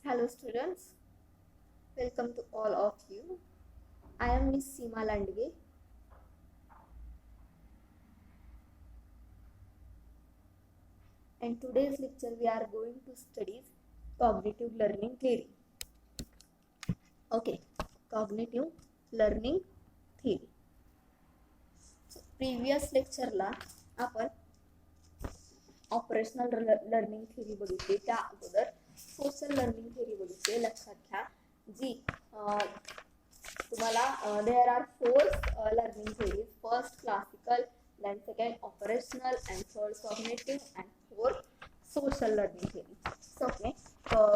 Hello students, welcome to all of you. I am Miss Seema Landge and today's lecture we are going to study cognitive learning theory. Okay, cognitive learning theory. So, previous lecture ला आपण operational learning theory बघितली, त्या अगोदर social learning theory बघितली. लक्षात घ्या जी तुम्हाला there are 4 learning theories. First classical, then second operational, and third cognitive, and fourth social learning theory. So, okay,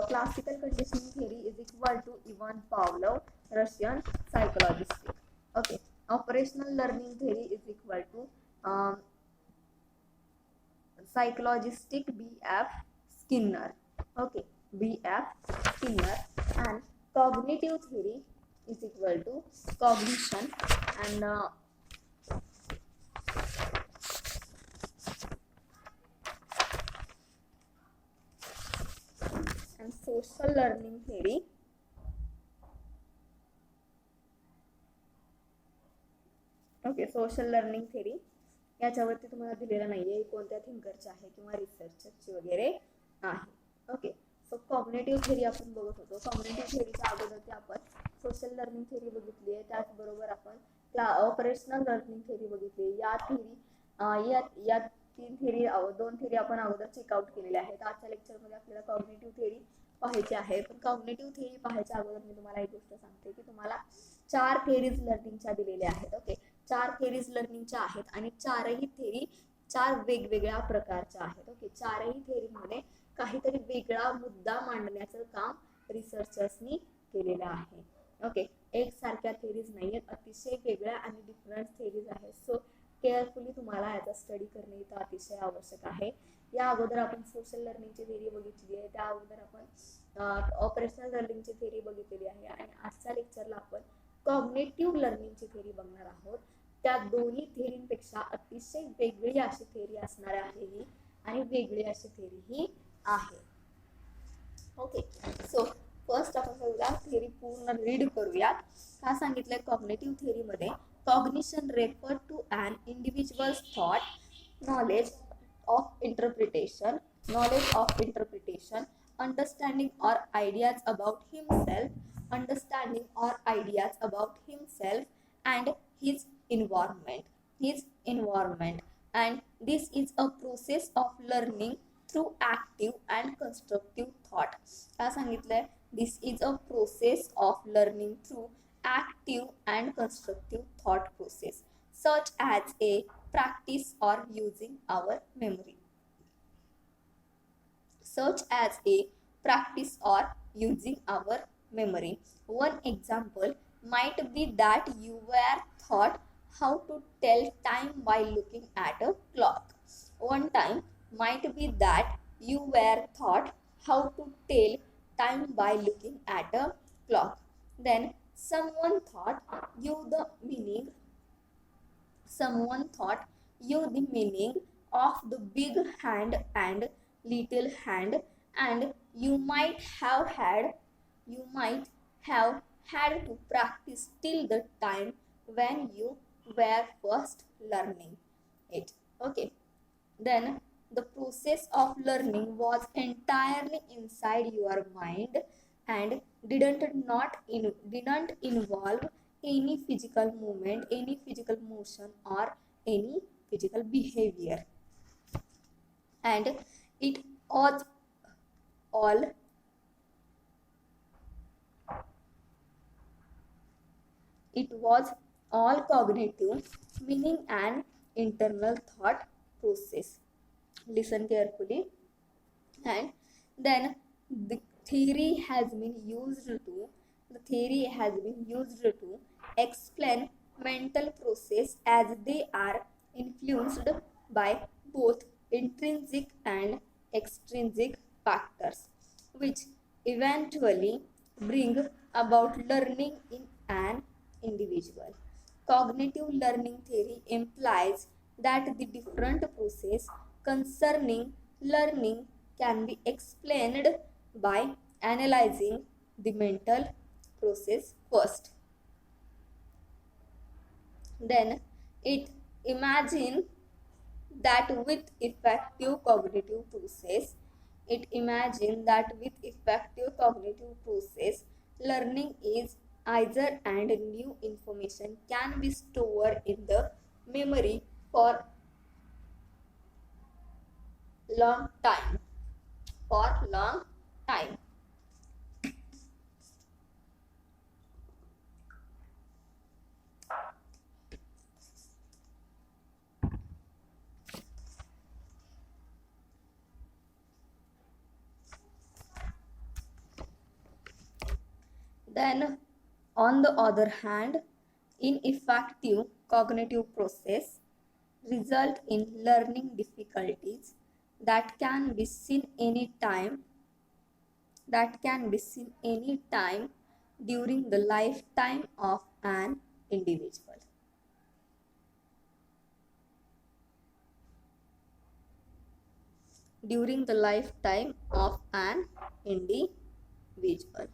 classical conditioning theory is equal to Ivan Pavlov, Russian psychologist. Okay, operational learning theory is equal to psychologistic B.F. Skinner. Okay, B.F. Skinner. And cognitive theory is equal to cognition and social learning theory okay. Social learning theory याच्यावरती तुम्हाला दिलेला नाहीये कोणत्या थिंकरची आहे किंवा रिसर्चरची वगैरे आहे. Okay, so cognitive theory आपण बघत होतो. कॉग्नेटिव्ह थेरीच्या अगोदर आपण सोशल लर्निंग थेरी बघितली आहे, त्याचबरोबर आपण ऑपरेशनल लर्निंग थेरी बघितली. या थेरी या तीन थेरी, दोन थेरी आपण अगोदर चेकआउट केलेल्या आहेत. आजच्या लेक्चरमध्ये आपल्याला कॉग्नेटिव्ह थेरी पाहायची आहे. पण कॉग्नेटिव्ह थेरी पाहायच्या अगोदर मी तुम्हाला एक गोष्ट सांगते की तुम्हाला 4 थेरीज लर्निंगच्या दिलेल्या आहेत. ओके, 4 थेरीज लर्निंगच्या आहेत आणि चारही थेरी 4 वेगवेगळ्या प्रकारच्या आहेत. ओके, चारही थेरीमध्ये काहीतरी वेगळा मुद्दा मांडण्याचं काम रिसर्चर्सनी केलेलं आहे. ओके, एक सारख्या थेरीज नाही आहेत, अतिशय वेगळ्या आणि डिफरंट थेरीज आहेत. सो केअरफुली तुम्हाला याचा स्टडी करणे इथं अतिशय आवश्यक आहे. या अगोदर आपण सोशल लर्निंगची थेरी बघितली आहे, त्या अगोदर आपण ऑपरेशनल लर्निंगची थेरी बघितलेली आहे आणि आजच्या लेक्चरला आपण कॉग्नेटिव्ह लर्निंगची थेरी बघणार आहोत. त्या दोन्ही थेरींपेक्षा अतिशय वेगळी अशी थेरी असणार आहे ही, आणि वेगळी अशी थेरी ही आहे. ओके, सो फर्स्ट आपण बघूया थेरी पूर्ण रीड करूया. काय सांगितलंय कॉग्नेटिव्ह थेरीमध्ये? Cognition refer to an individuals thought, knowledge of interpretation, understanding or ideas about himself and his environment, and this is a process of learning through active and constructive thought. काय सांगितलंय? This is a process of learning through active and constructive thought process, such as a practice or using our memory. One example might be that you were taught how to tell time by looking at a clock. One time might be that you were taught how to tell time by looking at a clock. Then someone taught you the meaning of the big hand and little hand, and you might have had to practice till the time when you were first learning it. Okay, then the process of learning was entirely inside your mind and didn't involve any physical movement, any physical motion, or any physical behavior, and it was all cognitive, meaning an internal thought process. Listen carefully. And then the theory has been used to explain mental process as they are influenced by both intrinsic and extrinsic factors, which eventually bring about learning in an individual. Cognitive learning theory implies that the different process concerning learning can be explained by analyzing the mental process first. Then it imagine that with effective cognitive process, learning is either and new information can be stored in the memory for long time. For long time. Then, on the other hand, ineffective cognitive process result in learning difficulties that can be seen any time during the lifetime of an individual. During the lifetime of an individual.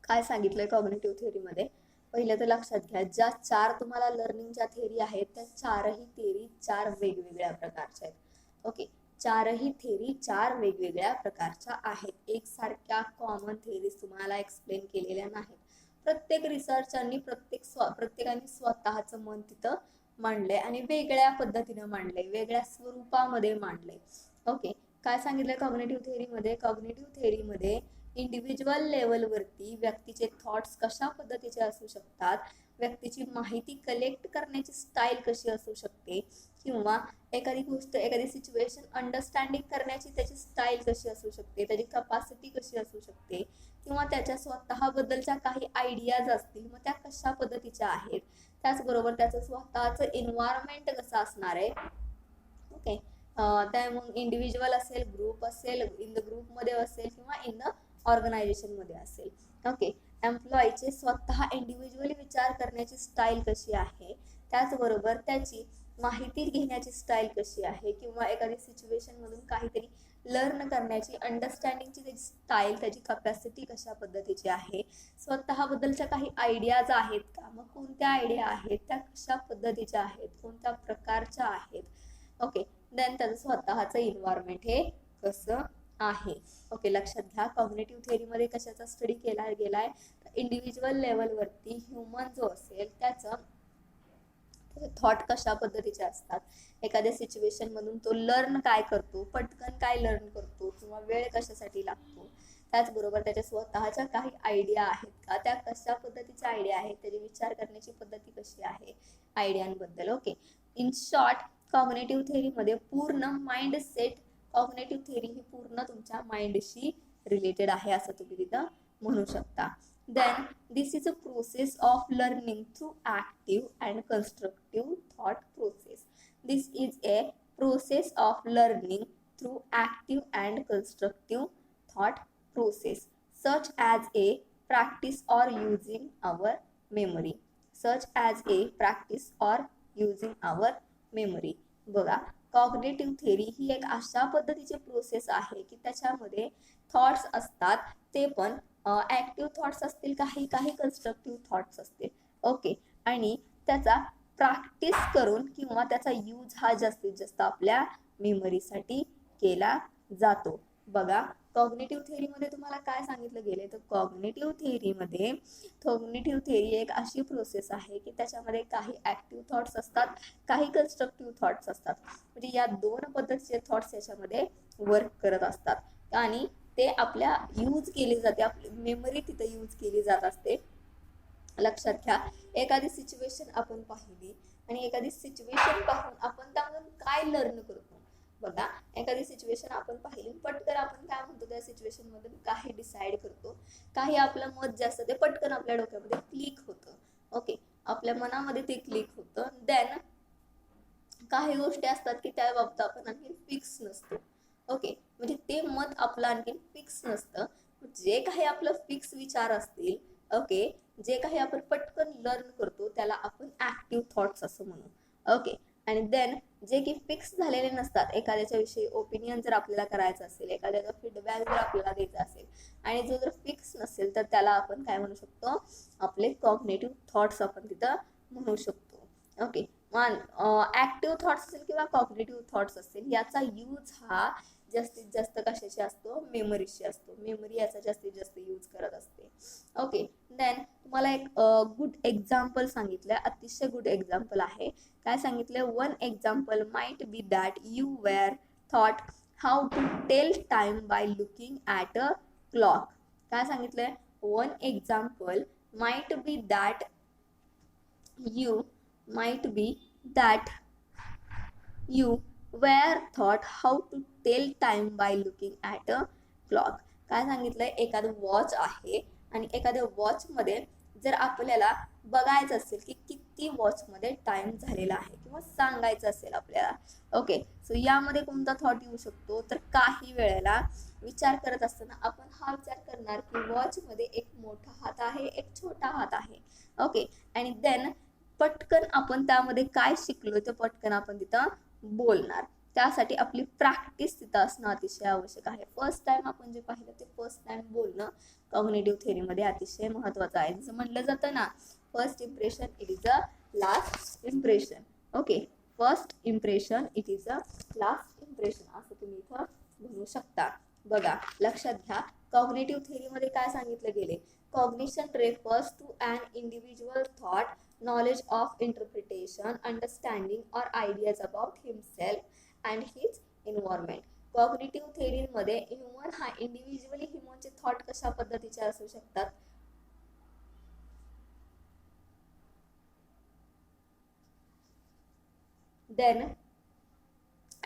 काय सांगितलंय cognitive थेअरीमध्ये? पहिलं तर लक्षात घ्या, ज्या 4 तुम्हाला लर्निंगच्या theory आहेत त्या 4ही थेअरी 4 वेगवेगळ्या प्रकारच्या आहेत. ओके, 4ही थेअरी 4 वेगवेगळ्या प्रकारच्या आहेत. एकसारख्या कॉमन थेअरीज तुम्हाला एक्सप्लेन केलेल्या नाहीत. प्रत्येक रिसर्चरनी प्रत्येकाने स्वतःचं मन तिथं मांडलंय आणि वेगळ्या पद्धतीनं मांडलंय, वेगळ्या स्वरूपामध्ये मांडलंय. ओके, काय सांगितलंय कॉग्निटिव्ह थेअरीमध्ये इंडिव्हिज्युअल लेवलवरती व्यक्तीचे थॉट्स कशा पद्धतीचे असू शकतात, व्यक्तीची माहिती कलेक्ट करण्याची स्टाईल कशी असू शकते, किंवा एखादी गोष्ट एखादी सिच्युएशन अंडरस्टँडिंग करण्याची त्याची स्टाईल कशी असू शकते, त्याची कपॅसिटी कशी असू शकते, किंवा त्याच्या स्वतःबद्दलच्या काही आयडियाज असतील मग त्या कशा पद्धतीच्या आहेत. त्याचबरोबर त्याचं स्वतःचं एन्व्हायरमेंट कसं असणार आहे. ओके, त्या मग इंडिव्हिज्युअल असेल, ग्रुप असेल, इन द ग्रुपमध्ये असेल किंवा इन द ऑर्गनायझेशन मध्ये असेल. ओके, एम्प्लॉईचे स्वतः इंडिव्हिज्युअली विचार करण्याची स्टाईल कशी आहे, त्याचबरोबर त्याची माहिती घेण्याची स्टाईल कशी आहे, किंवा एखादी सिच्युएशन मधून काहीतरी लर्न करण्याची अंडरस्टँडिंगची त्याची स्टाईल, त्याची कपॅसिटी कशा पद्धतीची आहे, स्वतःबद्दलच्या काही आयडियाज आहेत का, मग कोणत्या आयडिया आहेत, त्या कशा पद्धतीच्या आहेत, कोणत्या प्रकारच्या आहेत. ओके, देन त्याचं स्वतःचं एन्व्हायरमेंट हे कसं आहे. ओके, लक्षात घ्या, कॉग्निटिव्ह थेअरीमध्ये कशाचा स्टडी केला गेलाय, इंडिव्हिज्युअल लेवलवरती ह्युमन जो असेल त्याचं थॉट कशा पद्धतीचे असतात, एखाद्या सिच्युएशन मधून तो लर्न काय करतो, पटकन काय लर्न करतो, किंवा वेळ कशासाठी लागतो, त्याचबरोबर त्याच्या स्वतःच्या काही आयडिया आहेत का, त्या कशा पद्धतीच्या आयडिया आहेत, त्याची विचार करण्याची पद्धती कशी आहे आयडियांबद्दल. ओके, इन शॉर्ट कॉग्निटिव्ह थेअरीमध्ये पूर्ण माइंड सेट, कॉग्निटिव्ह थेअरी ही पूर्ण तुमच्या माइंडशी रिलेटेड आहे असं तुम्ही तिथं म्हणू शकता. Then this is a process of learning through active and constructive thought process. This is a process of learning through active and constructive thought process such as a practice or using our memory. बघा, cognitive theory ही एक अशा पद्धतीची process आहे की त्याच्यामध्ये thoughts असतात, ते पण ऍक्टिव्ह थॉट्स असतील, काही कन्स्ट्रक्टिव्ह थॉट्स असतील. ओके, आणि त्याचा प्रॅक्टिस करून किंवा त्याचा यूज हा जास्तीत जास्त आपल्या मेमरीसाठी केला जातो. बघा, कॉग्निटिव्ह थेअरीमध्ये तुम्हाला काय सांगितलं गेले, तर कॉग्निटिव्ह थेअरी एक अशी प्रोसेस आहे की त्याच्यामध्ये काही ऍक्टिव्ह थॉट्स असतात, काही कन्स्ट्रक्टिव्ह थॉट्स असतात. म्हणजे या 2 पद्धतीचे थॉट्स याच्यामध्ये वर्क करत असतात आणि ते आपल्या यूज केले जाते, आपली मेमरी तिथे यूज केली जात असते. लक्षात घ्या, एखादी सिच्युएशन आपण पाहिली आणि एखादी सिच्युएशन पाहून आपण त्यामधून काय लर्न करतो. बघा, एखादी सिच्युएशन आपण पाहिली, पटकन आपण काय म्हणतो त्या सिच्युएशन मधून काही डिसाईड करतो, काही आपलं मत जे असतं ते पटकन आपल्या डोक्यामध्ये क्लिक होतं. ओके, आपल्या मनामध्ये ते क्लिक होतं. देन काही गोष्टी असतात की त्या बाबतीत आपण आणखी फिक्स नसतो. ओके, म्हणजे ते मत आपलं आणखी फिक्स नसतं. जे काही आपलं फिक्स विचार असतील ओके, जे काही आपण पटकन लर्न करतो त्याला आपण ऍक्टिव्ह थॉट्स असं म्हणू. ओके, आणि देन जे की फिक्स झालेले नसतात, एखाद्याच्या विषयी ओपिनियन जर आपल्याला करायचं असेल, एखाद्याचा फीडबॅक जर आपल्याला द्यायचा असेल आणि जो जर फिक्स नसेल तर त्याला आपण काय म्हणू शकतो, आपले कॉग्नेटिव्ह थॉट्स आपण तिथं म्हणू शकतो. ओके, मग ऍक्टिव्ह थॉट्स असेल किंवा कॉग्नेटिव्ह थॉट्स असेल, याचा यूज हा जास्तीत जास्त कशाशी असतो, मेमरीशी असतो. मेमरी याचा जास्तीत जास्त यूज करत असते. ओके, देन तुम्हाला एक गुड एक्झाम्पल सांगितलंय, अतिशय गुड एक्झाम्पल आहे. काय सांगितलंय, one example might be that you were thought how to tell time by looking at a clock. काय सांगितलंय, one example might be that you might be that you were taught how to tell time by looking at a clock. काय सांगितलंय, एखादं watch आहे आणि एखाद्या वॉचमध्ये जर आपल्याला बघायचं असेल की किती वॉचमध्ये टाइम झालेला आहे किंवा सांगायचं असेल आपल्याला. ओके, सो यामध्ये कोणता थॉट येऊ शकतो, तर काही वेळेला विचार करत असताना आपण हा विचार करणार की वॉचमध्ये एक मोठा हात आहे, एक छोटा हात आहे. ओके, आणि देन पटकन आपण त्यामध्ये काय शिकलो ते पटकन आपण तिथं बोलणार. त्यासाठी आपली प्रॅक्टिस तिथं असणं अतिशय आवश्यक आहे. फर्स्ट टाइम आपण जे पाहिलं ते फर्स्ट टाइम बोलणं कॉग्निटिव्ह थेअरीमध्ये अतिशय महत्त्वाचं आहे. जसं म्हटलं जातं ना, first impression it is a last impression. Okay, first impression it is a last impression, असं तुम्ही इथं म्हणू शकता. बघा, लक्षात घ्या, कॉग्निटिव्ह थेअरीमध्ये काय सांगितलं गेले, cognition refers to an individual thought, knowledge of interpretation, understanding or ideas about himself and his environment. Cognitive theory मध्ये ह्युमन हा इंडिव्हिज्युअली ह्युमनचे थॉट कशा पद्धतीचे असू शकतात, देन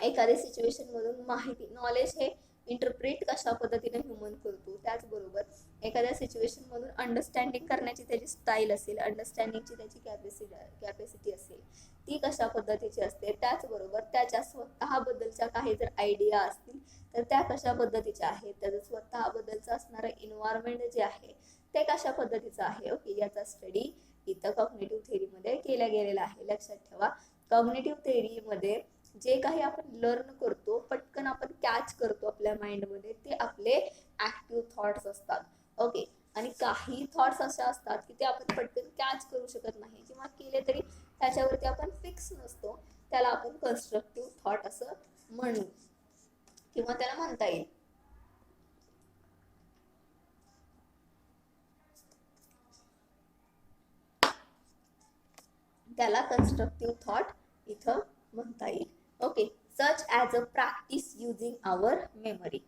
एखाद्या सिच्युएशन मधून माहिती नॉलेज हे इंटरप्रेट कशा पद्धतीने ह्युमन करतो, त्याचबरोबर एखाद्या सिच्युएशन मधून अंडरस्टँडिंग करण्याची त्याची स्टाईल असेल, अंडरस्टँडिंगची त्याची कॅपॅसिटी असेल, ती कशा पद्धतीची असते, त्याचबरोबर त्याच्या स्वतःबद्दलच्या काही जर आयडिया असतील तर त्या कशा पद्धतीच्या आहेत, त्याचं स्वतःबद्दलचं असणारं एन्व्हायरमेंट जे आहे ते कशा पद्धतीचं आहे. ओके, याचा स्टडी इथं कॉग्निटिव्ह थेअरीमध्ये केला गेलेला आहे. लक्षात ठेवा, कॉग्निटिव्ह थेअरीमध्ये जे काही आपण लर्न करतो, पटकन आपण कॅच करतो आपल्या माइंडमध्ये, ते आपले ऍक्टिव्ह थॉट्स असतात. ओके, आणि काही थॉट्स असे असतात की ते आपण पटकन कॅच करू शकत नाही किंवा केले तरी त्याच्यावरती आपण फिक्स नसतो, त्याला आपण कन्स्ट्रक्टिव्ह थॉट असं म्हणू किंवा त्याला म्हणता येईल. त्याला कन्स्ट्रक्टिव्ह थॉट इथं म्हणता येईल. Okay, such as a practice using our memory,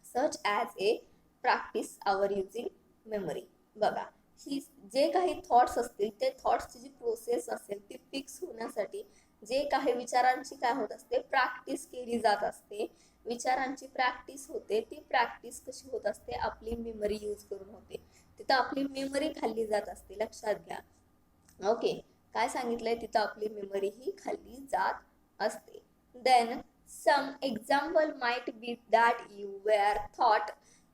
such as a practice our using memory. बघा, ही जे काही थॉट्स असतील ते थॉट्सची जी प्रोसेस असेल ती फिक्स होण्यासाठी जे काही विचारांची काय होत असते, प्रॅक्टिस केली जात असते. विचारांची प्रॅक्टिस होते, ती प्रॅक्टिस कशी होत असते, आपली मेमरी यूज करून होते. तिथं आपली मेमरी खाल्ली जात असते. लक्षात घ्या. ओके, काय सांगितलंय, तिथं आपली मेमरी ही खाल्ली जात असते. Then some example might be that you were thought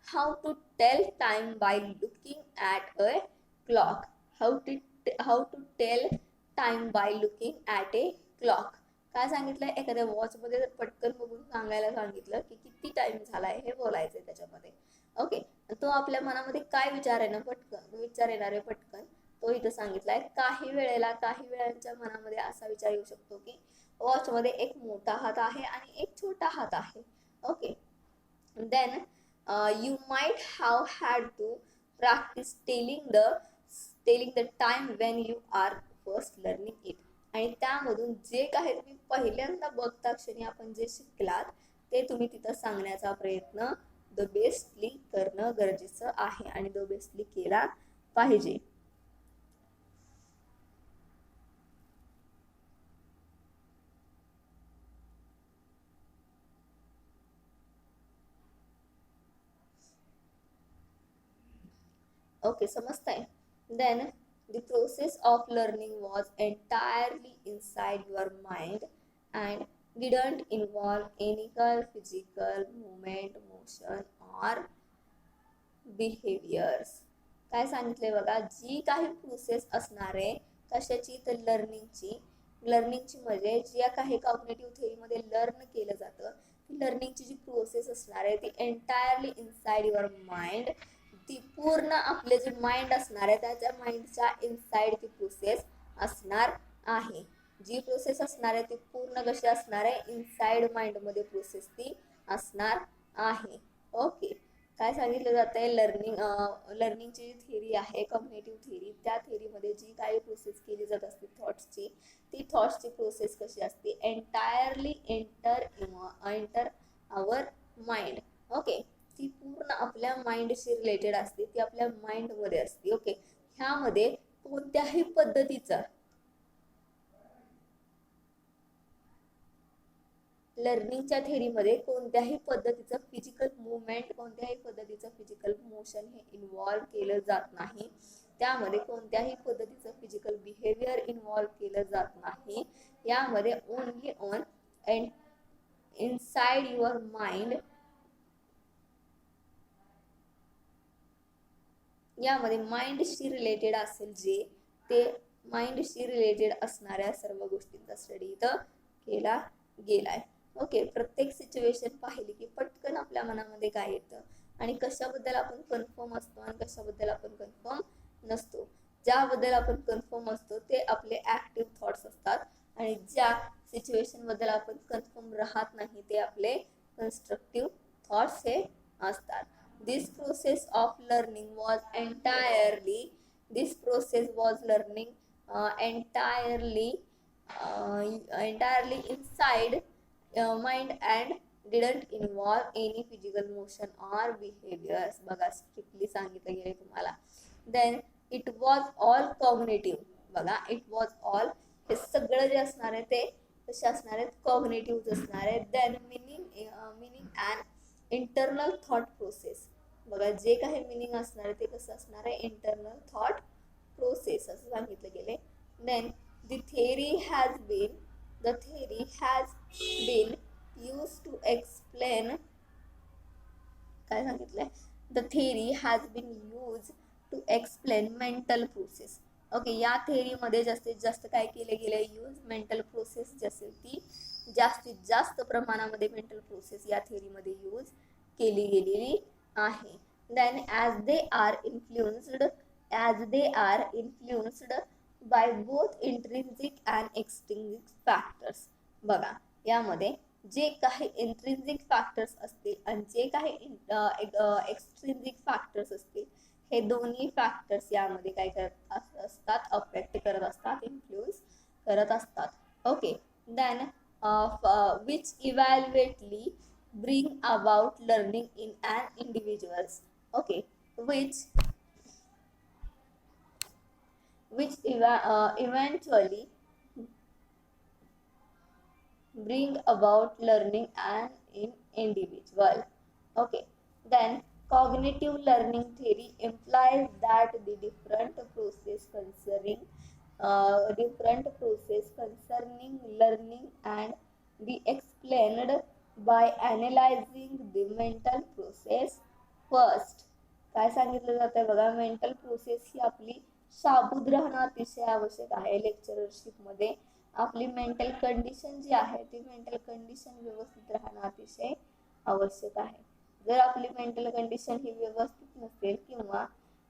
how to tell time by looking at a clock. How to tell time by looking at a clock. काय सांगितलंय, एखाद्या वॉचमध्ये जर पटकन बघून सांगायला सांगितलं की किती टाइम झालाय हे बोलायचंय त्याच्यामध्ये. ओके, तो आपल्या मनामध्ये काय विचार आहे ना, पटकन विचार येणार आहे पटकन, तो इथं सांगितलाय. काही वेळांच्या मनामध्ये असा विचार येऊ शकतो की वॉचमध्ये एक मोठा हात आहे आणि एक छोटा हात आहे. Okay, then you might have had to practice telling the time when you are first learning it. आणि त्यामधून जे काही तुम्ही पहिल्यांदा बघता क्षणी आपण जे शिकलात ते तुम्ही तिथं सांगण्याचा प्रयत्न द बेस्टली करणं गरजेचं आहे आणि द बेस्टली केला पाहिजे. ओके, समजताय. Then the process of learning was entirely inside your mind and didn't involve any physical movement, motion or behaviors. काय सांगितलंय बघा, जी काही प्रोसेस असणार आहे कशाची, तर लर्निंगची म्हणजे ज्या काही कॉग्निटिव्ह थेअरीमध्ये लर्न केलं जातं, ती लर्निंगची जी प्रोसेस असणार आहे ती एंटायरली इनसाइड युअर माइंड, ती पूर्ण आपले जे माइंड असणार आहे त्याच्या माइंडच्या इनसाइड ती प्रोसेस असणार आहे. जी प्रोसेस असणार आहे ती पूर्ण कशी असणार आहे, इनसाइड माइंडमध्ये प्रोसेस ती असणार आहे. ओके, काय सांगितलं जात आहे, लर्निंगची जी थिअरी आहे कॉग्निटिव्ह थिअरी, त्या थिअरीमध्ये जी काही प्रोसेस केली जात असते थॉट्सची, ती थॉट्सची प्रोसेस कशी असते, एंटायरली एंटर आवर माइंड. ओके, ती पूर्ण आपल्या माइंडशी रिलेटेड असते, ती आपल्या माइंडमध्ये असते. ओके, ह्यामध्ये कोणत्याही पद्धतीचा लर्निंगच्या थेरीमध्ये कोणत्याही पद्धतीचं फिजिकल मुवमेंट, कोणत्याही पद्धतीचं फिजिकल मोशन हे इन्व्हॉल्व केलं जात नाही. त्यामध्ये कोणत्याही पद्धतीचं फिजिकल बिहेवियर इन्व्हॉल्व केलं जात नाही. यामध्ये only on and inside your mind, यामध्ये माइंडशी रिलेटेड असेल जे, ते माइंडशी रिलेटेड असणाऱ्या सर्व गोष्टींचा स्टडी इथं केला गेलाय. ओके, प्रत्येक सिच्युएशन पाहिली की पटकन आपल्या मनामध्ये काय येतं आणि कशाबद्दल आपण कन्फर्म असतो आणि कशाबद्दल आपण कन्फर्म नसतो. ज्याबद्दल आपण कन्फर्म असतो ते आपले ऍक्टिव्ह थॉट्स असतात आणि ज्या सिच्युएशन बद्दल आपण कन्फर्म राहत नाही ते आपले कन्स्ट्रक्टिव्ह थॉट्स हे असतात. This process of learning was entirely, this process was learning entirely inside mind and didn't involve any physical motion or behaviors. बघा, स्ट्रिक्टली सांगितलं गेले तुम्हाला. Then it was all cognitive. बघा, it was all, हे सगळं जे असणार आहे ते कसे असणार आहेत, कॉग्निटिव्ह असणार आहे. Then meaning and internal thought process. बघा, जे काही मिनिंग असणार आहे ते कसं असणार आहे, इंटरनल थॉट प्रोसेस असं सांगितलं गेले. Then the theory has been use to explain, काय सांगितलंय, the theory has been use to explain mental process. Okay, या थिअरीमध्ये जास्तीत जास्त काय केले गेले, यूज मेंटल प्रोसेस जी असेल ती जास्तीत जास्त प्रमाणामध्ये मेंटल प्रोसेस या थिअरीमध्ये यूज केली गेलेली आहे. Then as they are influenced by both intrinsic and extrinsic factors. बघा, यामध्ये जे काही इंट्रिन्सिक फॅक्टर्स असतील आणि जे काही एक्सट्रिन्सिक फॅक्टर्स असतील, हे दोन्ही फॅक्टर्स यामध्ये काय करत असतात, अफेक्ट करत असतात, इन्फ्लुएन्स करत असतात. Okay, then which eventually bring about learning in an individuals. Okay, which eventually bring about learning and in individual. Okay, then cognitive learning theory implies that the different process concerning learning and be explained by analyzing the mental process first. काय सांगितलं जातंय बघा, mental process ही आपली शाबूत राहणं अतिशय आवश्यक आहे. लेक्चरशिप मध्ये आपली मेंटल कंडिशन जी आहे ती मेंटल कंडिशन व्यवस्थित राहणं अतिशय आवश्यक आहे. जर आपली मेंटल कंडिशन ही व्यवस्थित नसेल किंवा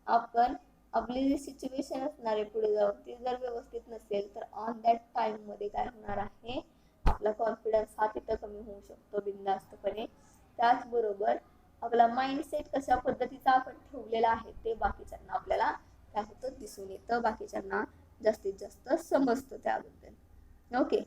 आपण आपली जी सिच्युएशन असणार आहे पुढे जाऊन ती जर व्यवस्थित नसेल तर ऑन दॅट टाइम मध्ये काय होणार आहे, आपला कॉन्फिडन्स हा तिथं कमी होऊ शकतो बिनधास्तपणे. त्याचबरोबर आपला माइंडसेट कशा पद्धतीचा आपण ठेवलेला आहे ते बाकीच्यांना आपल्याला काय होतं, दिसून येतं, बाकीच्यांना जास्तीत जास्त समजतं त्याबद्दल. ओके,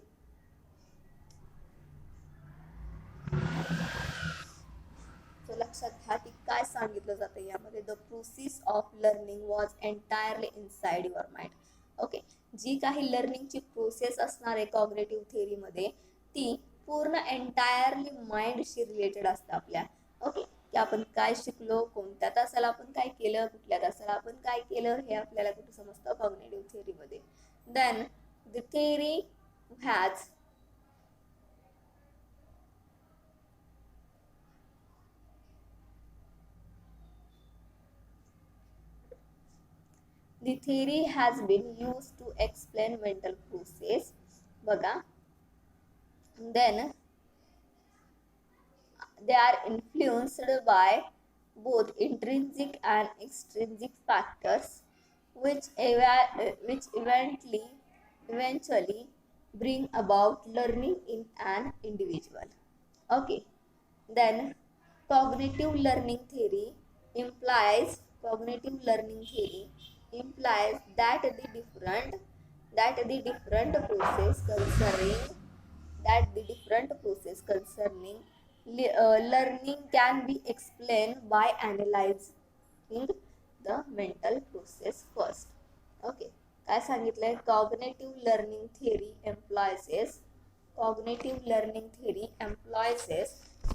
लक्षात घ्या की काय सांगितलं जातं यामध्ये, the process of learning was entirely inside your mind. Okay, जी काही लर्निंगची प्रोसेस असणार आहे कॉग्निटिव्ह थिअरीमध्ये ती पूर्ण एंटायरली माइंडशी रिलेटेड असते आपल्या. ओके, की आपण काय शिकलो, कोणत्या तासाला आपण काय केलं, कुठल्या तासाला आपण काय केलं, हे आपल्याला कुठे समजतं, कॉग्निटिव्ह थिअरीमध्ये. Then the theory has The theory has been used to explain mental process. बघा, then they are influenced by both intrinsic and extrinsic factors, which eventually bring about learning in an individual. Okay, then cognitive learning theory implies that the different process concerning learning can be explained by analyzing the mental process first. Okay, काय सांगितलंय? Cognitive learning theory employs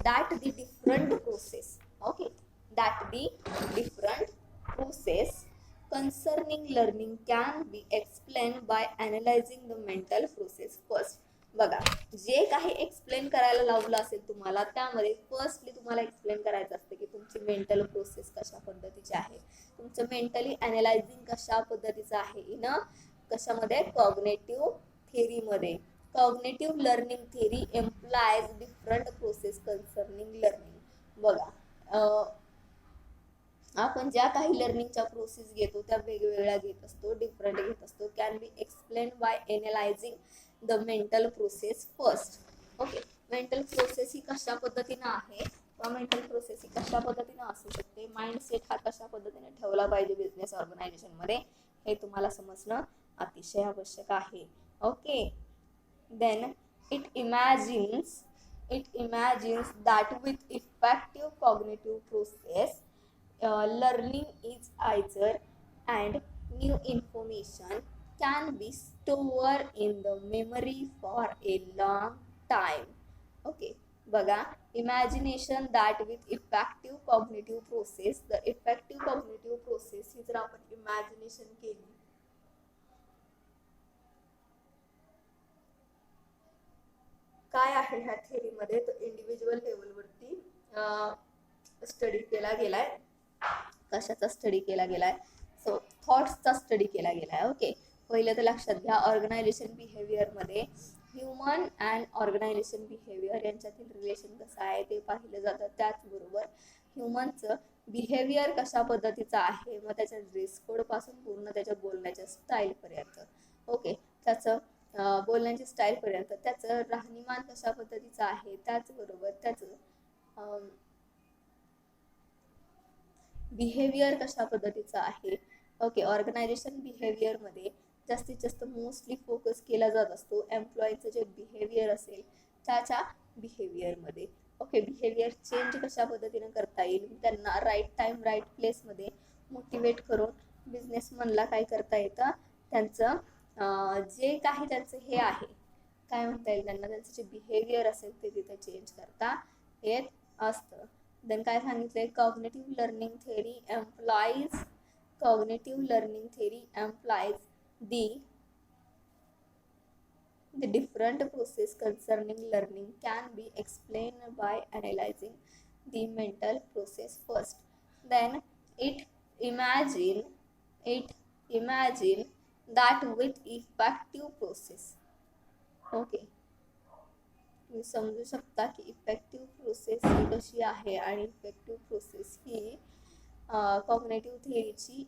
that the different process, okay, that the different process concerning learning can be explained by analyzing the mental process first. बघा, जे काही explain करायला लावलं असेल तुम्हाला, त्यामध्ये फर्स्टली तुम्हाला एक्सप्लेन करायचं असतं की तुमची मेंटल प्रोसेस कशा पद्धतीची आहे, तुमचं मेंटली अनालायझिंग कशा पद्धतीचं आहे इन कशामध्ये, कॉग्नेटिव्ह थेअरीमध्ये. Cognitive learning theory employs different process concerning learning. बघा, आपण ज्या काही लर्निंगच्या प्रोसेस घेतो त्या वेगवेगळ्या घेत असतो, डिफरंट घेत असतो. Can be explain by analysing the mental process first. Okay, mental process ही कशा पद्धतीनं आहे किंवा मेंटल प्रोसेस ही कशा पद्धतीनं असू शकते, माइंडसेट हा कशा पद्धतीने ठेवला पाहिजे बिझनेस ऑर्गनायझेशनमध्ये, हे तुम्हाला समजणं अतिशय आवश्यक आहे. Okay, then it imagines that with effective cognitive process, learning is either and new information can be stored in the memory for a long time. Okay, बघा, imagination that with effective cognitive process, the effective cognitive process ही जर आपण imagination केली, काय आहे ह्या थेअरीमध्ये, तर individual लेवलवरती study केला गेलाय. कशाचा स्टडी केला गेलाय? सो थॉट्सचा स्टडी केला गेलाय. ओके, पहिलं तर लक्षात घ्या, ऑर्गनायझेशन बिहेवियरमध्ये ह्युमन अँड ऑर्गनायझेशन बिहेवियर यांच्यातील रिलेशन कसं आहे ते पाहिलं जातं. त्याचबरोबर ह्युमनचं बिहेवियर कशा पद्धतीचं आहे, मग त्याच्या ड्रेस कोडपासून पूर्ण त्याच्या बोलण्याच्या स्टाईलपर्यंत. ओके, त्याचं बोलण्याची स्टाईलपर्यंत त्याचं राहणीमान कशा पद्धतीचं आहे, त्याचबरोबर त्याचं बिहेवियर कशा पद्धतीचं आहे. ओके, ऑर्गनायझेशन बिहेवियरमध्ये जास्तीत जास्त मोस्टली फोकस केला जात असतो एम्प्लॉईचं जे बिहेवियर असेल त्याच्या बिहेवियरमध्ये. ओके, बिहेवियर चेंज कशा पद्धतीनं करता येईल, त्यांना राईट टाइम राईट प्लेसमध्ये मोटिवेट करून बिझनेसमनला काय करता येतं, त्यांचं जे काही त्यांचं हे आहे, काय म्हणता येईल त्यांना, त्यांचं जे बिहेवियर असेल ते तिथे चेंज करता येत असतं. देन काय सांगितलंय, cognitive learning theory employees the different process concerning learning can be explained by analyzing the mental process first. Then it imagine that with effective process. Okay, तुम्ही समजू शकता की इफेक्टिव्ह प्रोसेस ही कशी आहे, आणि इफेक्टिव्ह प्रोसेस ही कॉग्नेटिव्ह थेअरीची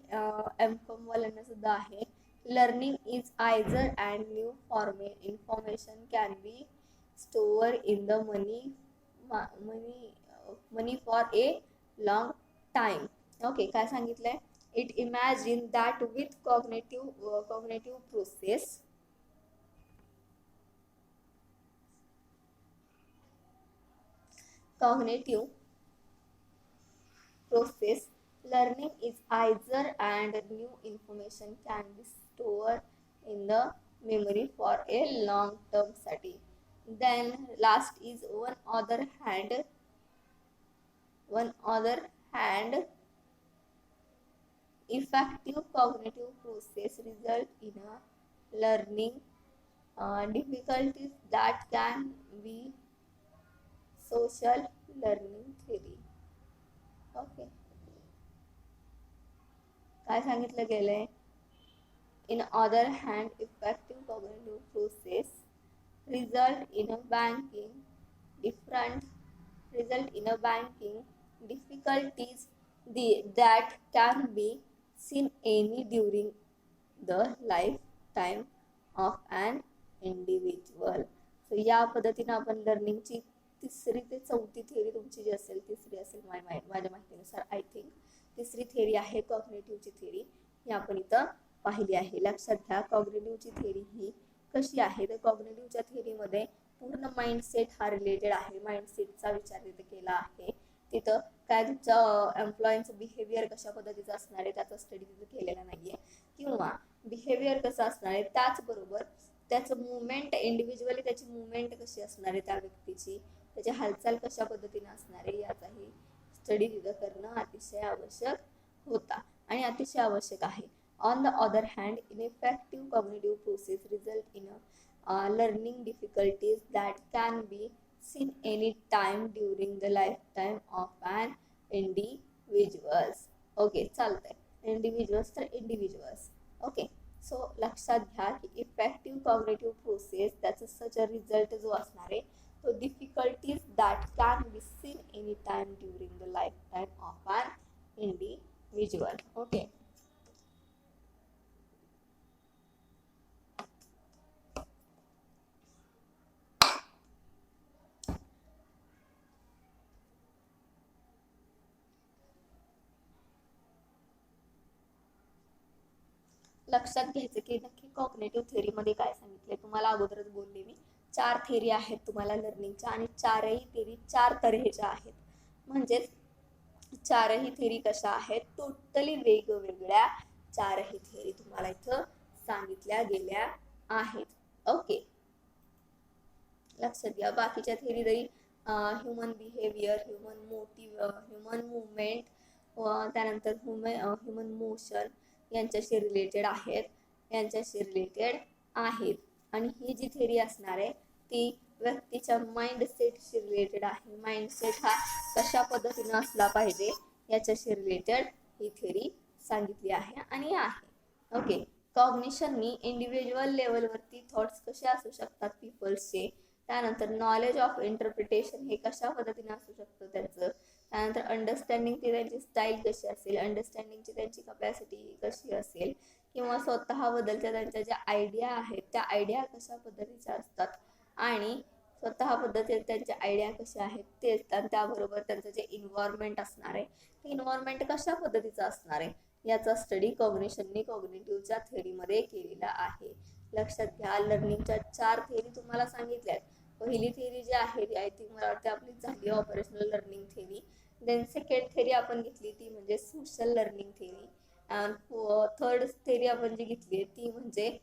एमकॉमवाल्यांना सुद्धा आहे. Learning is either and new information can be store in the memory for a long time. Okay, काय सांगितलंय, it imagine that with cognitive process learning is either and new information can be stored in the memory for a long term study. Then last is one other hand effective cognitive process result in a learning difficulties that can be social learning theory. Okay, काय सांगितलं गेलंय, In other hand, effective cognitive process result in a banking different result in a banking difficulties that can be seen any during the lifetime of an individual. So या पद्धतीने आपण लर्निंगची तिसरी ते चौथी theory तुमची जी असेल, तिसरी असेल माझ्या माहितीनुसार, आय थिंक तिसरी थेरी आहे कॉग्निटिव्हची थेरी, ही आपण इथं पाहिली आहे. लक्षात घ्या कॉग्निटिव्हची थेरी ही कशी आहे, तर कॉग्निटिव्हच्या थेरीमध्ये पूर्ण माइंडसेट हा रिलेटेड आहे. माइंडसेटचा विचार तिथे केला आहे. तिथं काय तुमच्या एम्प्लॉयींचं बिहेवियर कशा पद्धतीचं असणार आहे त्याचा स्टडी तिथं केलेला नाहीये, किंवा बिहेवियर कसं असणार आहे, त्याचबरोबर त्याचं मुवमेंट इंडिव्हिज्युअली त्याची मुवमेंट कशी असणार आहे, त्या व्यक्तीची त्याची हालचाल कशा पद्धतीने असणार आहे याचाही स्टडी तिथं करणं अतिशय आवश्यक होता आणि अतिशय आवश्यक आहे. On the other hand, ineffective cognitive process result in learning difficulties that can be seen any time during the lifetime of an individuals. Okay चालतंय, इंडिव्हिज्युअल्स तर इंडिव्हिज्युअल्स. ओके सो लक्षात घ्या की इफेक्टिव्ह कॉग्निटिव्ह प्रोसेस त्याचा सच a result जो असणार आहे तो difficulties that can be seen any time during the life time of an individual. Okay लक्षात घ्यायचं की नक्की कॉग्निटिव्ह थेरीमध्ये काय सांगितलंय. तुम्हाला अगोदरच बोलले मी 4 थेरी आहेत तुम्हाला लर्निंगच्या आणि चारही थेरी 4 तऱ्हेच्या आहेत. म्हणजेच चारही थेरी कशा आहेत, टोटली वेगवेगळ्या चारही थेरी तुम्हाला इथं सांगितल्या गेल्या आहेत. ओके लक्षात घ्या. बाकीच्या थेरी जरी human behaviour, human motive, human movement, त्यानंतर ह्युमन मोशन यांच्याशी रिलेटेड आहेत, आणि ही जी थेरी असणार आहे ती व्यक्तीच्या माइंडसेटशी रिलेटेड आहे. माइंडसेट हा कशा पद्धतीने असला पाहिजे याच्याशी रिलेटेड ही थेरी सांगितली आहे आणि आहे. ओके कॉग्निशननी इंडिव्हिज्युअल लेवलवरती थॉट्स कसे असू शकतात पीपल्सचे, त्यानंतर नॉलेज ऑफ इंटरप्रिटेशन हे कशा पद्धतीने असू शकतं त्याचं, त्यानंतर अंडरस्टँडिंगची त्यांची स्टाईल कशी असेल, अंडरस्टँडिंगची त्यांची कपॅसिटी कशी असेल, किंवा स्वतःबद्दलच्या त्यांच्या ज्या आयडिया आहेत त्या आयडिया कशा पद्धतीच्या असतात आणि स्वतः पद्धतीने त्यांच्या आयडिया कशा आहेत ते, त्याबरोबर त्यांचं जे इन्व्हायरमेंट असणार आहे ते इन्व्हायरमेंट कशा पद्धतीचं असणार आहे याचा स्टडी कॉग्निशननी कॉग्निटिव्हच्या थेरीमध्ये केलेला आहे. लक्षात घ्या लर्निंगच्या 4 थेरी तुम्हाला सांगितल्यात. पहिली थेरी जी आहे ती आय थिंक मला वाटते आपली झाली operational learning theory. Then second theory आपण घेतली ती म्हणजे social learning theory, and third theory आपण जी घेतली ती म्हणजे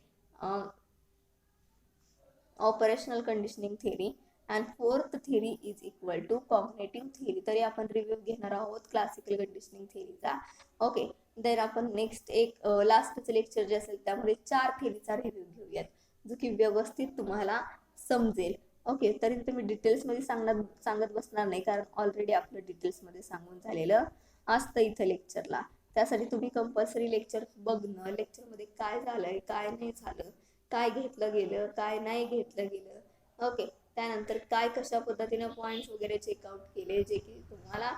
operational conditioning theory, and fourth theory is equal to cognitive theory. तरी आपण रिव्ह्यू घेणार आहोत क्लासिकल कंडिशनिंग थेरीचा. ओके देन आपण नेक्स्ट एक लास्टचं लेक्चर जे असेल त्यामध्ये 4 थेरीचा रिव्ह्यू घेऊयात जो की व्यवस्थित तुम्हाला समजेल. ओके तरी तुम्ही डिटेल्समध्ये सांगत बसणार नाही कारण ऑलरेडी आपलं डिटेल्समध्ये सांगून झालेलं असतं इथं लेक्चरला. त्यासाठी तुम्ही कंपल्सरी लेक्चर बघणं, लेक्चरमध्ये काय झालंय काय नाही झालं, काय घेतलं गेलं काय नाही घेतलं गेलं, ओके त्यानंतर काय कशा पद्धतीने पॉईंट्स वगैरे चेकआउट केले जे की तुम्हाला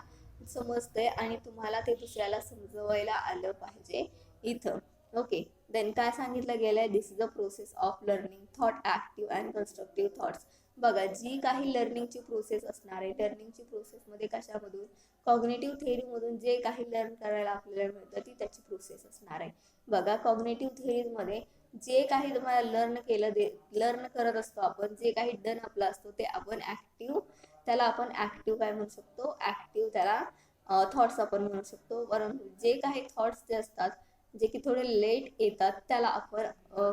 समजतंय आणि तुम्हाला ते दुसऱ्याला समजवायला आलं पाहिजे इथं. ओके देन काय सांगितलं गेलंय, this is a process of learning thought active and constructive thoughts. बघा जी काही लर्निंगची प्रोसेस असणार आहे, लर्निंगची प्रोसेसमध्ये कशामधून कॉग्निटिव्ह थेरीमधून जे काही लर्न करायला आपल्याला मिळतं ती त्याची प्रोसेस असणार आहे. बघा कॉग्निटिव्ह थेरीजमध्ये जे काही तुम्हाला लर्न करत असतो आपण, जे काही डन आपला असतो ते आपण ऍक्टिव्ह, त्याला आपण ऍक्टिव्ह काय म्हणू शकतो, ऍक्टिव्ह त्याला थॉट्स आपण म्हणू शकतो. परंतु जे काही थॉट्स जे असतात जे की थोडे लेट येतात त्याला आपण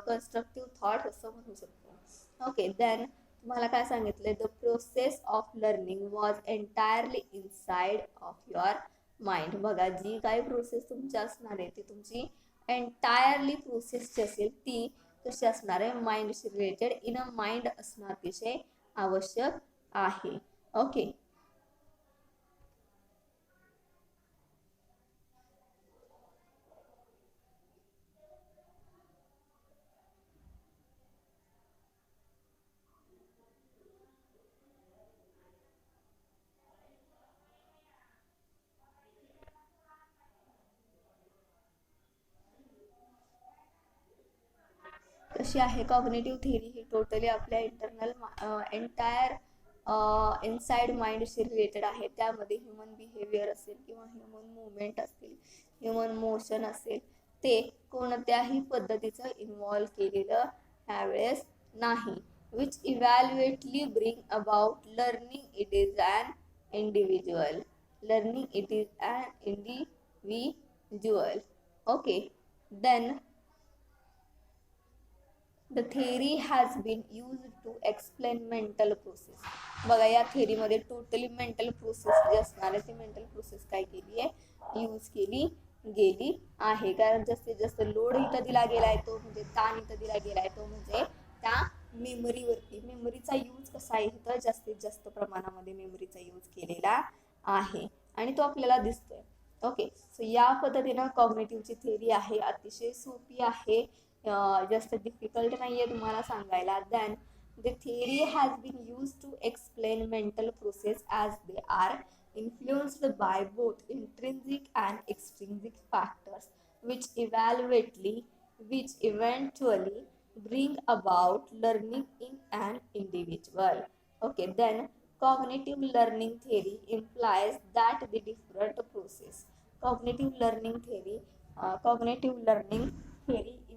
कन्स्ट्रक्टिव्ह थॉट्स असं म्हणू शकतो. ओके देन तुम्हाला काय सांगितलंय, the process of learning was entirely inside of your mind. बघा जी काही प्रोसेस तुमची असणार आहे ती तुमची एंटायरली प्रोसेस जी असेल ती कशी असणार आहे, माइंडशी रिलेटेड, इन अ माइंड असणं अतिशय आवश्यक आहे. ओके कशी आहे कॉग्निटिव्ह थिअरी ही टोटली आपल्या एंटायर इनसाइड माइंडशी रिलेटेड आहे. त्यामध्ये ह्युमन बिहेवियर असेल किंवा ह्युमन मुवमेंट असतील, ह्युमन मोशन असेल, ते कोणत्याही पद्धतीचं इन्व्हॉल्व केलेलं ह्यावेळेस नाही. Which eventually bring about learning it is an individual. Learning it is an individual. Okay, then the theory has been used to explain mental process. बघा या थेरीमध्ये टोटली मेंटल प्रोसेस जे असणार आहे ती मेंटल प्रोसेस काय केली आहे, यूज केली गेली आहे. कारण जास्तीत जास्त लोड इथं दिला गेलाय तो म्हणजे ताण इथं दिला गेलाय तो म्हणजे त्या मेमरीवरती. मेमरीचा यूज कसा आहे इथं जास्तीत जास्त प्रमाणामध्ये मेमरीचा यूज केलेला आहे आणि तो आपल्याला दिसतोय. ओके, सो या पद्धतीनं कॉग्निटिव्हची थेरी आहे, अतिशय सोपी आहे, जास्त डिफिकल्ट नाहीये तुम्हाला सांगायला. Then the theory has been used to explain mental process as they are influenced by both intrinsic and extrinsic factors which eventually bring about learning in an individual. Okay, then cognitive learning theory implies that the different process cognitive learning theory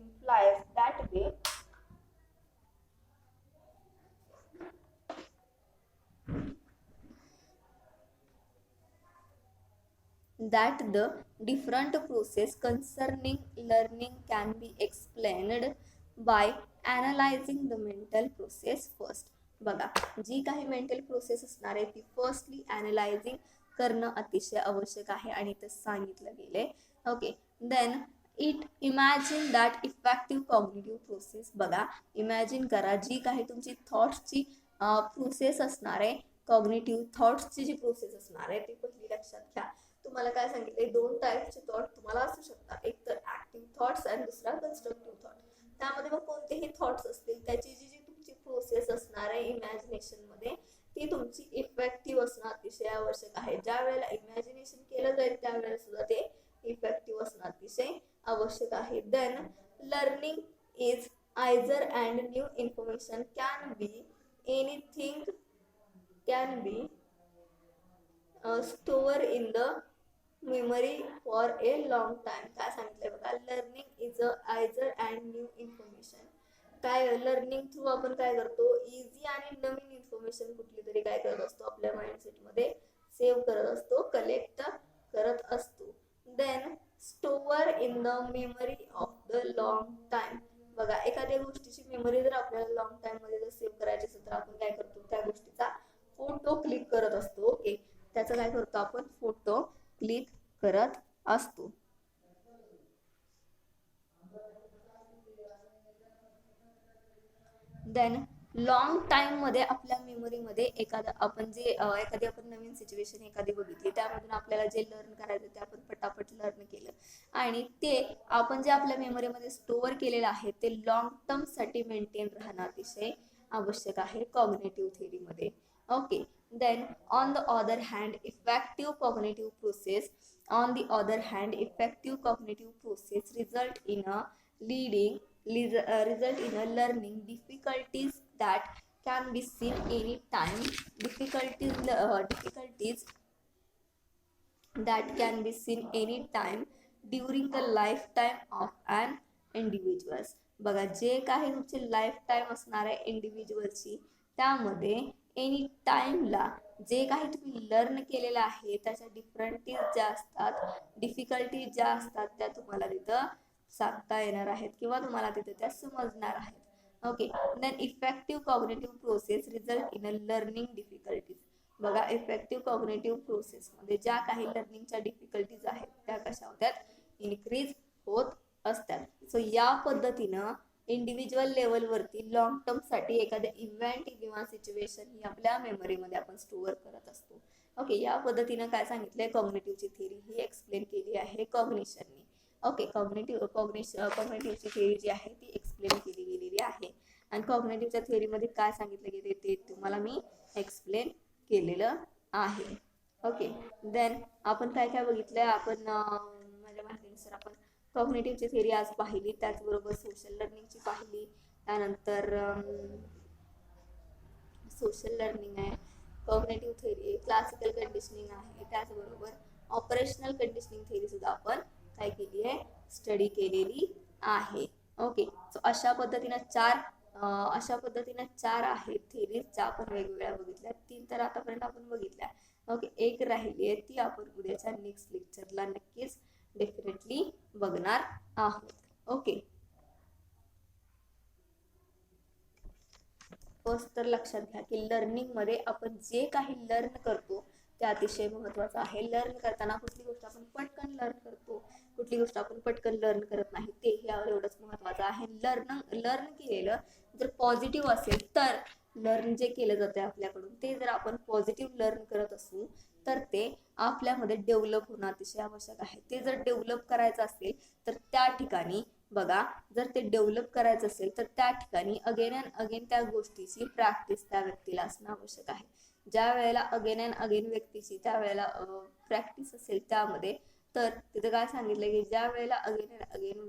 implies that the different process concerning learning can be explained by analyzing the mental process first. बघा जी काही mental process असणार आहे ती firstly ॲनालायझिंग करणं अतिशय आवश्यक आहे आणि ते सांगितलं गेले. Okay, then imagine that effective cognitive process. बघा इमॅजिन करा जी काही तुमची थॉट्सची प्रोसेस असणार आहे, कॉग्निटिव्ह थॉट्सची जी प्रोसेस असणार आहे ती पहिली लक्षात घ्या. तुम्हाला काय सांगितले, दोन टाईपचे थॉट तुम्हाला असू शकतात, एक तर ऍक्टिव्ह थॉट्स आणि दुसरा कन्स्ट्रक्टिव्ह थॉट. त्यामध्ये मग कोणतेही थॉट्स असतील त्याची जी तुमची प्रोसेस असणार आहे इमॅजिनेशन मध्ये ती तुमची इफेक्टिव्ह असणं अतिशय आवश्यक आहे. ज्या वेळेला इमॅजिनेशन केलं जाईल त्यावेळेला सुद्धा ते इफेक्टिव्ह असणं अतिशय आवश्यक आहे. Then learning is either and new information can be anything can be store in the memory for a long time. काय सांगितलंय बघा, learning is either and new information. काय लर्निंग थ्रू आपण काय करतो, इझी आणि नवीन इन्फॉर्मेशन कुठली तरी काय करत असतो आपल्या माइंडसेट मध्ये सेव्ह करत असतो, कलेक्ट करत असतो. Then store in the memory of the long time. बघा एखाद्या गोष्टीची मेमरी जर आपल्याला लॉंग टाइम मध्ये जर सेव्ह करायची असेल तर आपण काय करतो, त्या गोष्टीचा फोटो क्लिक करत असतो. ओके, त्याचा काय करतो आपण, फोटो क्लिक करत असतो. देन लॉंग टाइम मध्ये आपल्या मेमरीमध्ये एखादी आपण नवीन सिच्युएशन एखादी बघितली त्यामधून आपल्याला जे लर्न करायचं ते आपण पटापट लर्न केलं आणि ते आपण जे आपल्या मेमरीमध्ये स्टोअर केलेलं आहे ते लॉंग टर्म साठी मेंटेन राहणं अतिशय आवश्यक आहे कॉग्निटिव्ह थिअरीमध्ये. Okay, then on the other hand effective cognitive process result in a learning difficulties that can be seen any time during the lifetime of an individuals. बघा जे काही तुमची लाईफ टाइम असणार आहे इंडिव्हिज्युअलची त्यामध्ये एनी टाइमला जे काही तुम्ही लर्न केलेलं आहे त्याच्या डिफिकल्टीज ज्या असतात त्या तुम्हाला तिथं सांगता येणार आहेत किंवा तुम्हाला तिथे त्या समजणार आहेत. Okay, then effective cognitive process result in a learning difficulties. बघा इफेक्टिव्ह कॉग्निटिव्ह प्रोसेस मध्ये ज्या काही लर्निंगच्या डिफिकल्टीज आहेत त्या कशा होतात, इन्क्रीज होत असतात. सो या पद्धतीनं इंडिव्हिज्युअल लेवलवरती लॉंग टर्म साठी एखाद्या इव्हेंट किंवा सिच्युएशन ही आपल्या मेमरीमध्ये आपण स्टोअर करत असतो. ओके, या पद्धतीनं काय सांगितलंय, कॉग्निटिव्हची थिअरी ही एक्सप्लेन केली आहे कॉग्निशननी. ओके, कॉग्निटिव्हची थिअरी जी आहे ती एक्सप्लेन केली गेलेली आहे आणि कॉग्निटिव्हच्या थिअरीमध्ये काय सांगितलं गेले ते तुम्हाला मी एक्सप्लेन केलेलं आहे. ओके, देन आपण काय काय बघितलंय, आपण माझ्या माहितीनुसार आपण कॉग्निटिव्हची थिअरी आज पाहिली, त्याचबरोबर सोशल लर्निंगची पाहिली, त्यानंतर सोशल लर्निंग आहे, कॉग्नेटिव्ह थेरी आहे, क्लासिकल कंडिशनिंग आहे, त्याचबरोबर ऑपरेशनल कंडिशनिंग थेरी सुद्धा आपण काय केली आहे, स्टडी केलेली आहे. ओके, सो अशा पद्धतीने चार आहेत थेरीज ज्या आपण वेगवेगळ्या बघितल्या. 3 तर आतापर्यंत आपण बघितल्या. ओके, एक राहिली आहे, ती आपण उद्याच्या नेक्स्ट लेक्चरला नक्कीच डेफिनेटली बघणार आहोत. ओके, फर्स्ट तर लक्षात घ्या की लर्निंग मध्ये आपण जे काही लर्न करतो ते अतिशय महत्वाचं आहे. लर्न करताना कुठली गोष्ट आपण पटकन लर्न करतो, कुठली गोष्ट आपण पटकन लर्न करत नाही, ते एवढंच महत्वाचं आहे. लर्न केलेलं जर पॉझिटिव्ह असेल तर लर्न जे केलं जाते आपल्याकडून ते जर आपण पॉझिटिव्ह लर्न करत असू तर ते आपल्यामध्ये डेव्हलप होणं अतिशय आवश्यक आहे. ते जर डेव्हलप करायचं असेल तर त्या ठिकाणी बघा, जर ते डेव्हलप करायचं असेल तर त्या ठिकाणी अगेन अँड अगेन त्या गोष्टीची प्रॅक्टिस त्या व्यक्तीला असणं आवश्यक आहे. ज्या वेळेला अगेन अँड अगेन व्यक्तीची त्या वेळेला प्रॅक्टिस असेल त्यामध्ये, तर तिथे काय सांगितलं की ज्या वेळेला अगेन अँड अगेन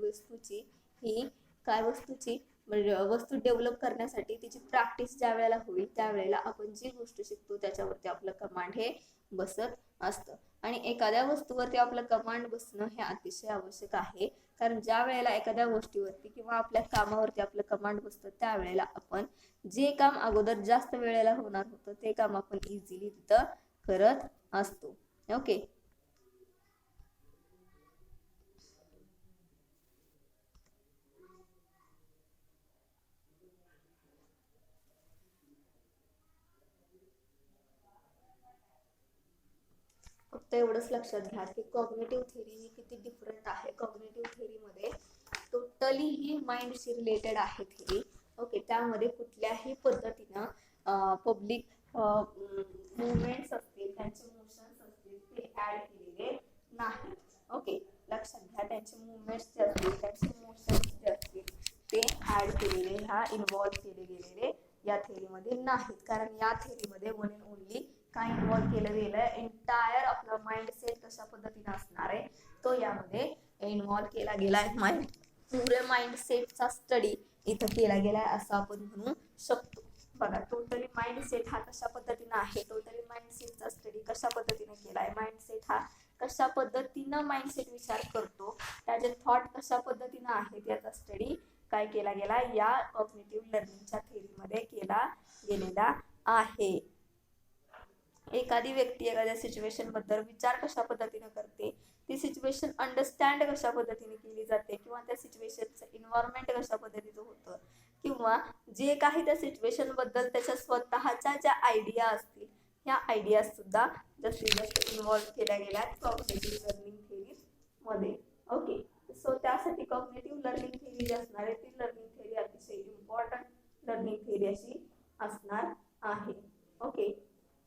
वस्तूची म्हणजे वस्तू डेव्हलप करण्यासाठी तिची प्रॅक्टिस ज्या वेळेला होईल त्यावेळेला आपण जी गोष्ट शिकतो त्याच्यावरती आपलं कमांड हे बसत असतं. आणि एखाद्या वस्तूवरती आपलं कमांड बसणं हे अतिशय आवश्यक आहे, कारण ज्या वेळेला एखाद्या गोष्टीवरती किंवा आपल्या कामावरती आपलं कमांड बसतं त्यावेळेला आपण जे काम अगोदर जास्त वेळेला होणार होतं ते काम आपण इझिली तिथं करत असतो. ओके, फक्त एवढंच लक्षात घ्या की कॉग्नेटिव्ह थेरी ही किती डिफरंट आहे. कॉग्नेटिव्ह थेरीमध्ये टोटली ही माइंडशी रिलेटेड आहे थेरी. ओके, त्यामध्ये कुठल्याही पद्धतीनं पब्लिक मुवमेंट्स असतील, त्यांचे मोशन्स असतील ते ऍड केलेले नाही. ओके, लक्षात घ्या, त्यांचे मुवमेंट्स जे असतील, त्यांचे मोशन्स जे असतील ते ऍड केलेले, ह्या इन्व्हॉल्व केले गेलेले या थेरीमध्ये नाहीत. कारण या थेरीमध्ये वन अँड ओनली काय इन्व्हॉल्व केलं गेलंय, एंटायर आपला माइंडसेट कशा पद्धतीने असणार आहे तो यामध्ये इन्व्हॉल्व केला गेलाय. पुरे माइंडसेटचा स्टडी इथं केला गेलाय असं आपण म्हणू शकतो. बघा, टोटली माइंडसेट हा कशा पद्धतीने आहे, टोटली माइंडसेटचा स्टडी कशा पद्धतीने केलाय, माइंडसेट हा कशा पद्धतीनं माइंडसेट विचार करतो, त्याचे थॉट कशा पद्धतीनं आहेत याचा स्टडी काय केला गेला, या कॉग्निटिव्ह लर्निंगच्या थेरीमध्ये केला गेलेला आहे. एखादी व्यक्ती एखाद्या सिच्युएशन बद्दल विचार कशा पद्धतीने करते, ती सिच्युएशन अंडरस्टँड कशा पद्धतीने केली जाते, किंवा त्या सिच्युएशनचं एन्व्हायरमेंट कशा पद्धतीचं होतं, किंवा जे काही त्या सिच्युएशन बद्दल त्याच्या स्वतःच्या ज्या आयडिया असतील ह्या आयडिया सुद्धा जास्तीत जास्त इन्व्हॉल्व केल्या गेल्या कॉग्निटिव्ह लर्निंग थेरी मध्ये. ओके, सो त्यासाठी कॉग्निटिव्ह लर्निंग थेरी जी असणार आहे ती लर्निंग थेरी अतिशय इम्पॉर्टंट लर्निंग थेरी अशी असणार आहे. ओके,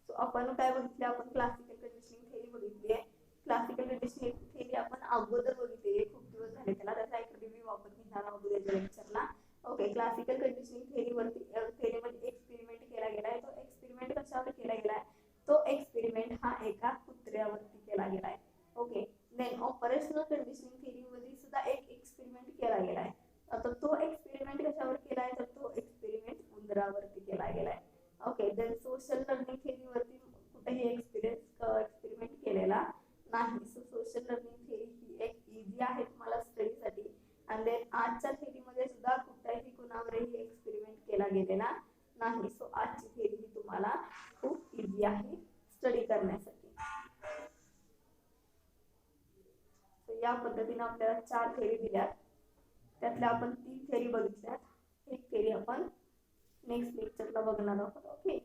सो आपण काय बघितले, आपण क्लासिकल कंडिशनिंग थेरी बघितली आहे. क्लासिकल कंडिशनिंग थेरी आपण अगोदर बघितली आहे, खूप दिवस झाले त्याला, त्याचा एक रिव्ह्यू आपण घेणार आहोत उद्याच्या लेक्चरला. ओके, क्लासिकल कंडिशनिंग थेरीमध्ये एक्सपेरिमेंट केला गेलाय. तो एक्सपेरिमेंट कशावर केला गेलाय, तो एक्सपेरिमेंट हा एका कुत्र्यावरती केला गेलाय. ओके, देन ऑपरेशनल कंडिशनिंग थेरीमध्ये सुद्धा एक एक्सपेरिमेंट केला गेलाय. आता तो एक्सपेरिमेंट कशावर केलाय, तर तो एक्सपेरिमेंट उंदरावरती केला गेलाय. ओके, देन सोशल लर्निंग थेरीवरती कुठेही एक्सपेरिमेंट केलेला नाही. सो सोशल लर्निंग थेरी ही एक इझी आहे तुम्हाला स्टडीसाठी. आणि देन आजच्या थेरीमध्ये सुद्धा कुठेही कुणावरही एक्सपेरिमेंट केला गेलेला नाही. सो आजची थेरी ही तुम्हाला खूप इझी आहे स्टडी करण्यासाठी. सो या पद्धतीने आपल्याला 4 थेरी दिल्यात, त्यातल्या आपण 3 थेरी बघितल्यात, एक थेरी आपण नेक्स्ट लेक्चरला बघणार आहोत. ओके,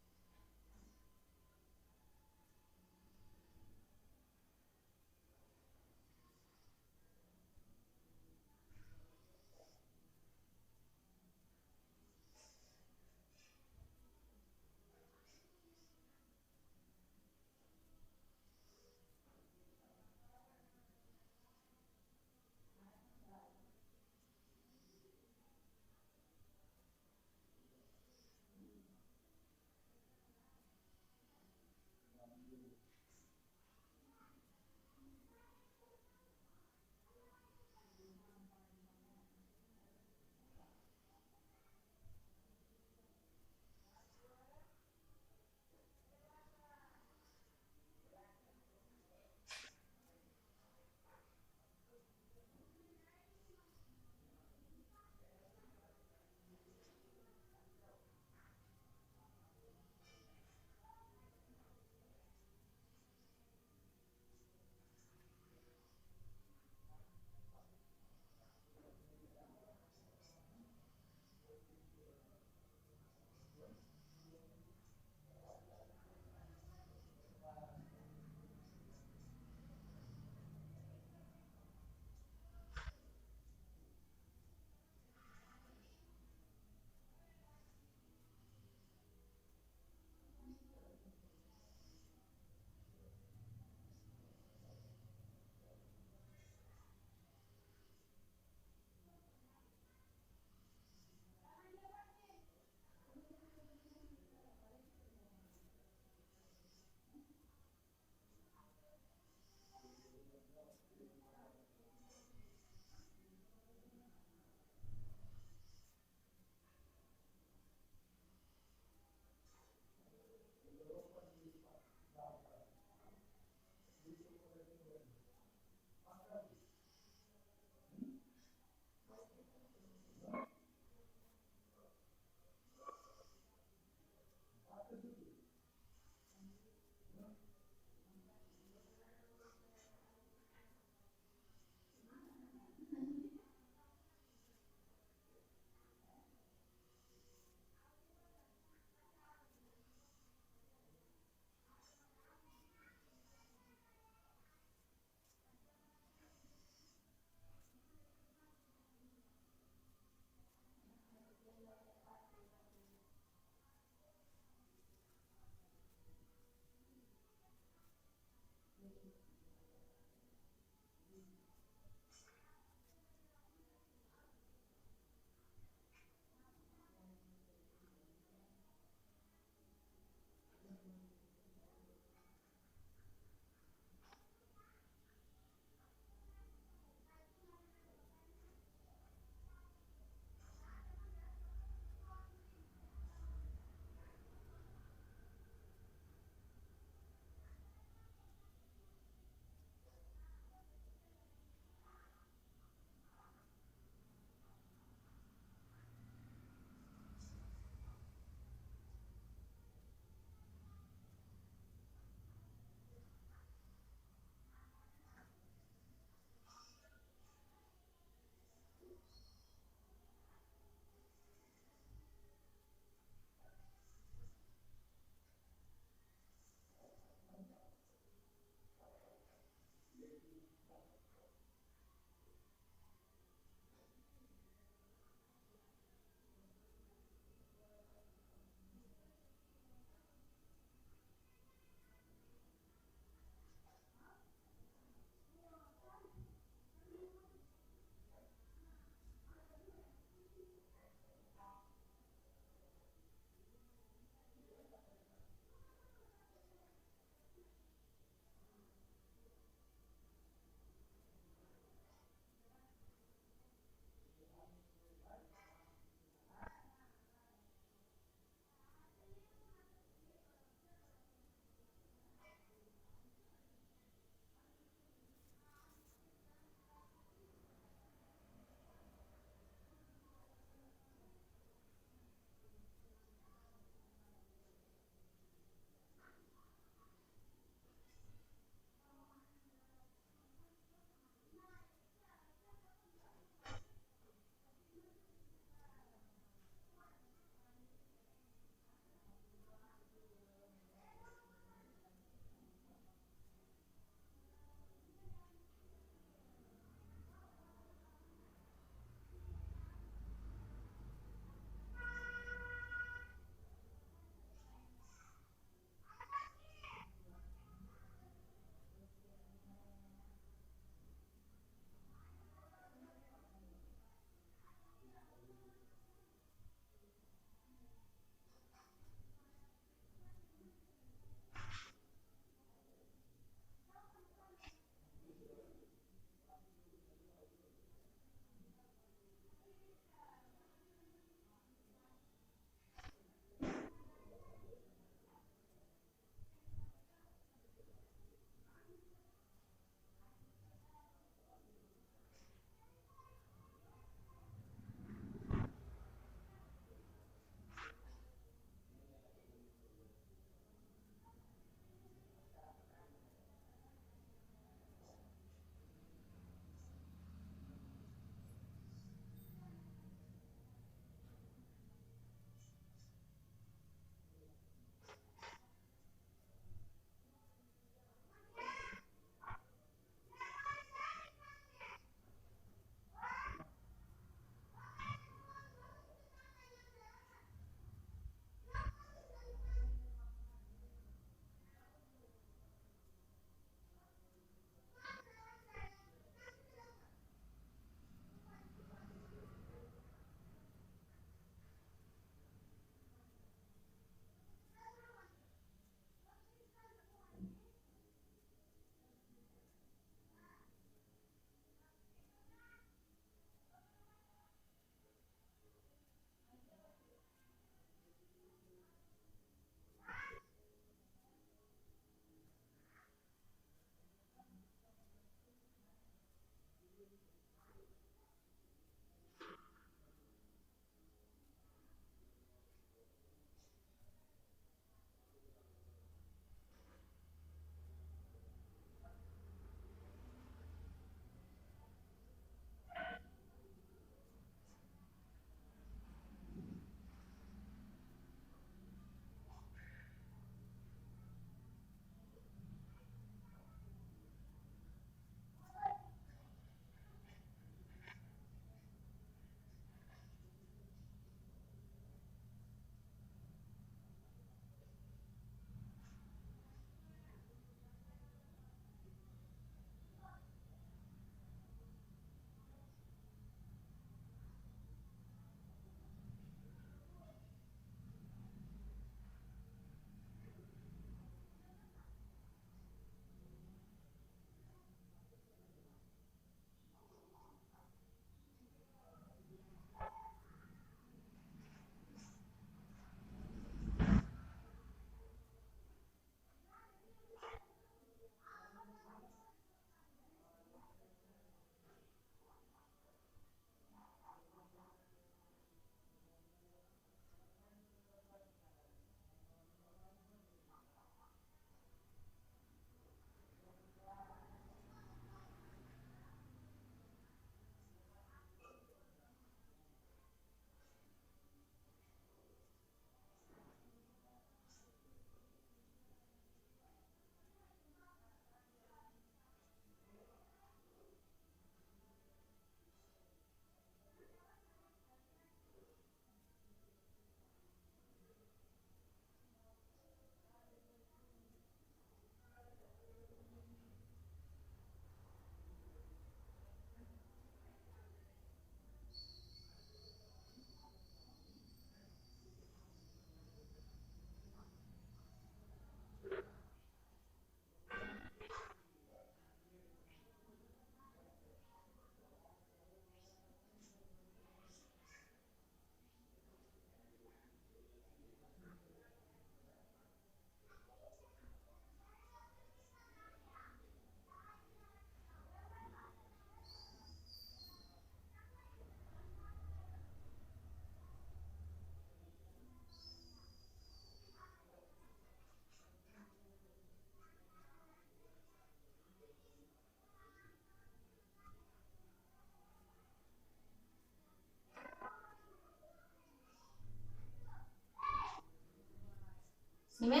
सिमे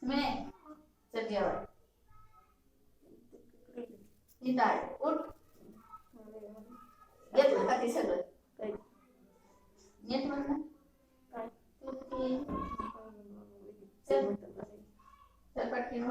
सिमे चल जेवाय नीट आहे उठ घेतलं का ते सगळं काय नीट म्हणलं काय तू ते चल चल पटकन